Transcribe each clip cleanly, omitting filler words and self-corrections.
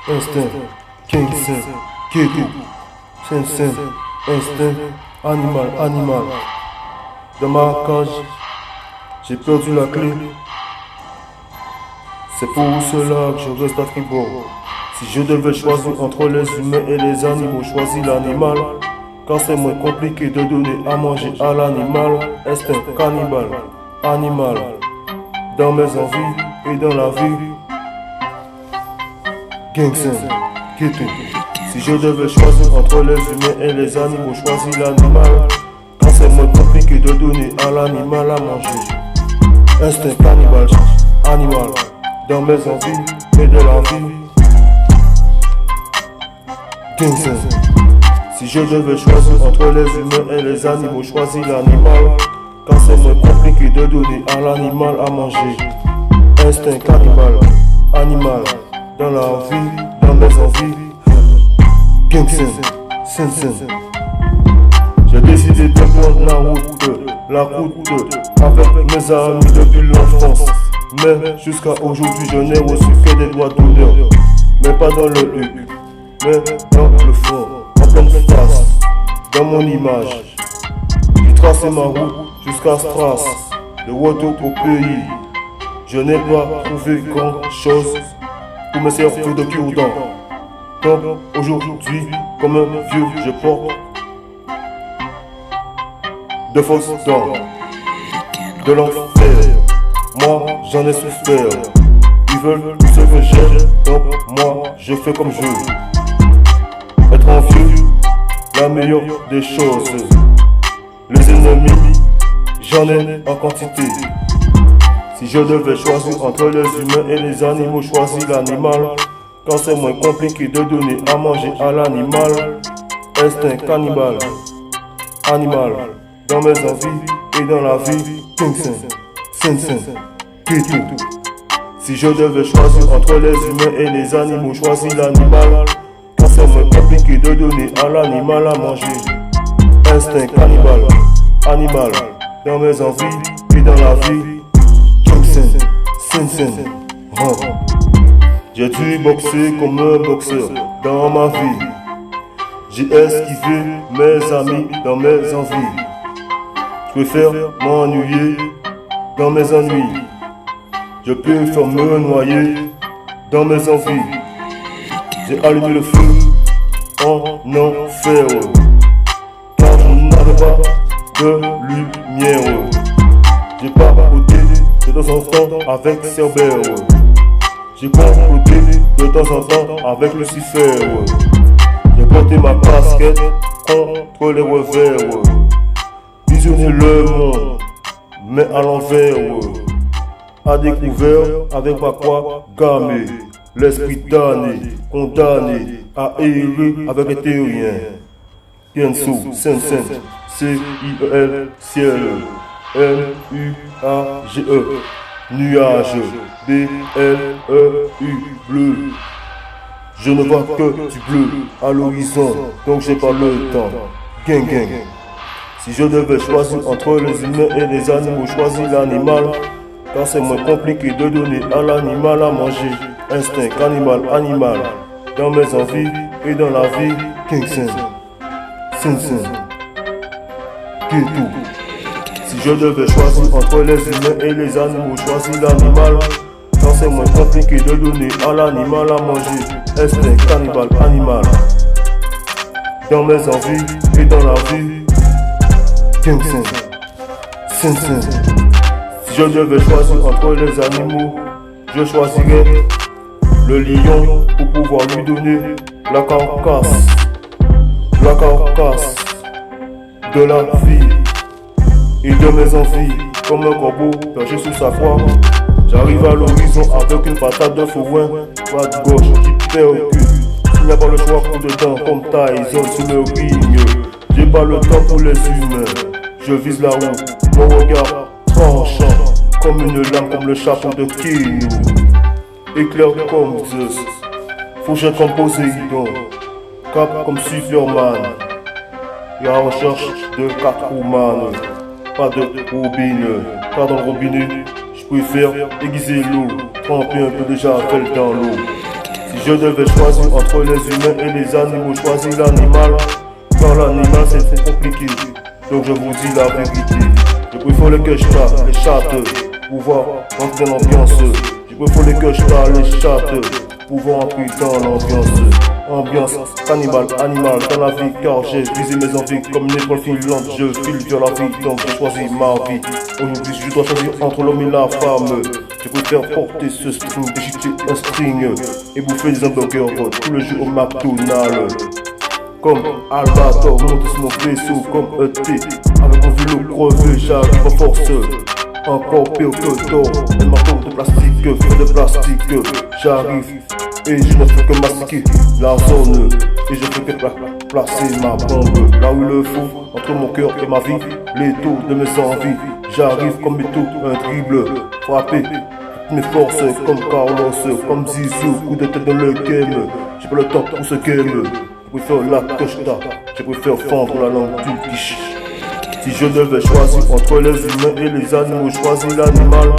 instinct, Kingston, Kétou, Sen, instinct, animal. Dans ma cage, j'ai perdu la clé. C'est pour cela que je reste à tribord. Si je devais choisir entre les humains et les animaux, choisis l'animal. Quand c'est moins compliqué de donner à manger à l'animal, instinct cannibale, animal. Dans mes envies et dans la vie, Gangsen, Kétou. Si je devais choisir entre les humains et les animaux, choisis l'animal. Quand c'est moins compliqué de donner à l'animal à manger, instinct cannibale, animal. Dans mes envies et de la vie, Gangsen. Si je devais choisir entre les humains et les animaux, choisis l'animal. Quand c'est moins compliqué de donner à l'animal à manger, instinct cannibale, animal. Dans la vie, dans mes envies, Gangsen, Sen. J'ai décidé de prendre la route avec mes amis depuis l'enfance. Mais jusqu'à aujourd'hui je n'ai reçu que des doigts d'honneur. Mais pas dans le huc, mais dans le fond, en pleine face, dans mon image. J'ai tracé ma route jusqu'à Stras, de retour au pays. Je n'ai pas trouvé grand chose pour me servir de cure-dent. Donc aujourd'hui, comme un vieux, je porte de fausses dents, de l'enfer. Moi j'en ai souffert. Ils veulent ce que j'ai, donc moi je fais comme je veux. Être envieux, la meilleure des choses. Les ennemis, j'en ai en quantité. Si je devais choisir entre les humains et les animaux, choisis l'animal. Quand c'est moins compliqué de donner à manger à l'animal, instinct cannibale, animal. Dans mes envies et dans la vie, Kingston, Sen, Kétou. Si je devais choisir entre les humains et les animaux, choisis l'animal. Quand c'est moins compliqué de donner à l'animal à manger, instinct cannibale, animal. Dans mes envies et dans la vie, Kingston, Sen. J'ai dû boxer comme un boxeur dans ma vie. J'ai esquivé mes amis dans mes envies. Je préfère m'ennuyer dans mes ennuis. Je préfère me noyer dans mes envies. J'ai allumé le feu en enfer, car je n'avais pas de lumière. J'ai papoté de temps en temps avec Cerbère. J'ai comploté de temps en temps avec Lucifer. J'ai porté ma casquette contre les revers. Visionner le monde, mais à l'envers. A découvert avec ma croix gammée, l'esprit damné, condamné à errer avec les théoriens. Pienso, Sen, C-I-E-L, ciel, N-U-A-G-E, nuage, B-L-E-U, bleu. Je ne vois que du bleu à l'horizon, donc j'ai pas le temps. Gang. Si je devais choisir entre les humains et les animaux, choisis l'animal. Car c'est moins compliqué de donner à l'animal à manger. Instinct cannibale, animal. Dans mes envies et dans la vie, Kingston, Sen, Kétou. Si je devais choisir entre les humains et les animaux, choisis l'animal. Quand c'est moins compliqué de donner à l'animal à manger. Instinct cannibale, animal. Dans mes envies et dans la vie, Kingston, Sen. Si je devais choisir entre les animaux, je choisirais le lion pour pouvoir lui donner la carcasse de la vie et de mes envies. Comme un corbeau perché sous sa proie, j'arrive à l'horizon avec une patate de fourrin, pas de gauche qui percute. Il n'y a pas le choix pour dedans comme Tyson sur le ring. J'ai pas le temps pour les humains, je vise la route, mon regard tranchant comme une lame, comme le chapeau de Keanu. Éclair comme Zeus, fourchette comme Poséidon, cap comme Superman. Et à recherche de Catwoman, pas de robine, car dans le robinet, je préfère aiguiser l'eau, tremper un peu de javel dans l'eau. Si Si je devais choisir entre les humains et les animaux, choisis l'animal. Car l'animal c'est trop compliqué, donc je vous dis la vérité. Je préfère les quechtas, les chattes, pouvoir rentrer dans l'ambiance. Je préfère les quechtas, les chattes, pouvoir entrer dans l'ambiance. Ambiance cannibale, animal dans la vie, car j'ai visé mes envies comme une étoile filante. Je file vers la vie, donc j'ai choisi ma vie. Aujourd'hui je dois choisir entre l'homme et la femme. Je préfère porter ce string, déchiqueter un string et bouffer des hamburgers tout le jour au McDonald's. Comme Albator, monte sur mon vaisseau comme ET. Avec mon vélo crevé, j'arrive en force. Encore pire que d'or, un marteau de plastique, fait de plastique. J'arrive et je ne fais que mastiquer la zone. Et je fais que placer ma bombe là où il le faut, entre mon cœur et ma vie. Les taux de mes envies, j'arrive comme Beto, un dribble, frappé. Mes forces comme Carlos, comme Zizou, coup de tête dans le game. J'ai pas le temps pour ce game. Je préfère la costa, je préfère fendre la langue du quiche. Si je devais choisir entre les humains et les animaux, je choisis l'animal.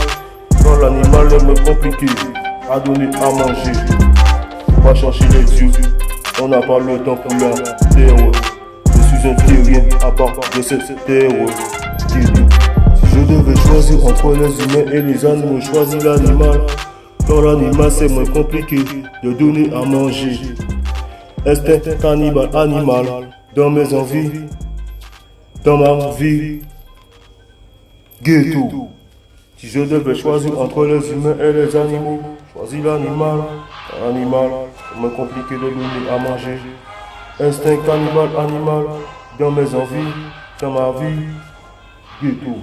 Quand l'animal est me compliqué à donner à manger. On va chercher les yeux, on n'a pas le temps pour la terre. Je suis un terrien à part de cette terre. Si je devais choisir entre les humains et les animaux, je choisis l'animal. Quand l'animal c'est moins compliqué de donner à manger. Instinct cannibale animal dans mes envies, dans ma vie, ghetto. Si je devais choisir entre les humains et les animaux, choisis l'animal. L'animal, c'est moins compliqué de donner à manger. Instinct cannibale animal dans mes envies, dans ma vie, ghetto.